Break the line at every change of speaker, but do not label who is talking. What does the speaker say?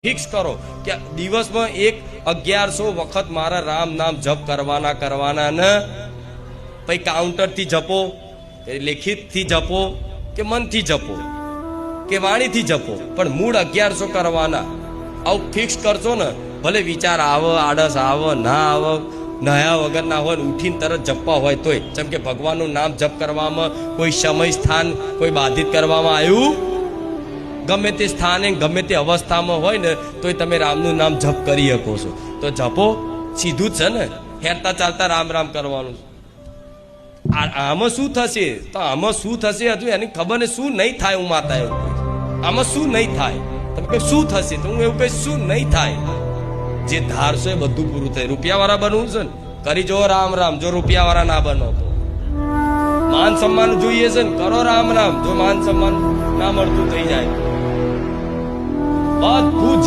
Fix કરો કે દિવસમાં 1100 વખત મારા રામ નામ જપ કરવાના ને પછી કાઉન્ટરથી જપો, લેખિતથી જપો કે મનથી જપો કે વાણીથી જપો, પણ મૂળ 1100 કરવાના. આવું ફિક્સ કરશો ને, ભલે વિચાર આવે, આળસ આવે, ના આવે, નયા વગર ના હોય, ઉઠીને તરત જપવા હોય તોય, જેમ કે ભગવાનનું નામ જપ કરવામાં કોઈ સમય સ્થાન કોઈ બાધિત કરવામાં આવ્યું, ગમે તે સ્થાને ગમે તે અવસ્થામાં હોય ને તોય તમે રામનું નામ જપ કરી શકો છો. તો જપો, સીધું જ છે ને, હેરતા ચાલતા રામ રામ કરવાનું. આમાં શું થશે? તો આમાં શું થશે હજુ એની ખબર ને. શું નહીં થાય, હું માતા એવું કહીશ. આમાં શું નહીં થાય? તમે કહો શું થશે, તો હું એવું કહીશ શું નહીં થાય. જે ધારશો એ બધું પૂરું થાય. રૂપિયાવાળા બનવું છે ને, કરી જો રામ રામ. જો રૂપિયાવાળા ના બનો તો માન સન્માન જોઈએ છે ને, કરો રામ રામ. જો માન સન્માન ના મળતું થઈ જાય બધું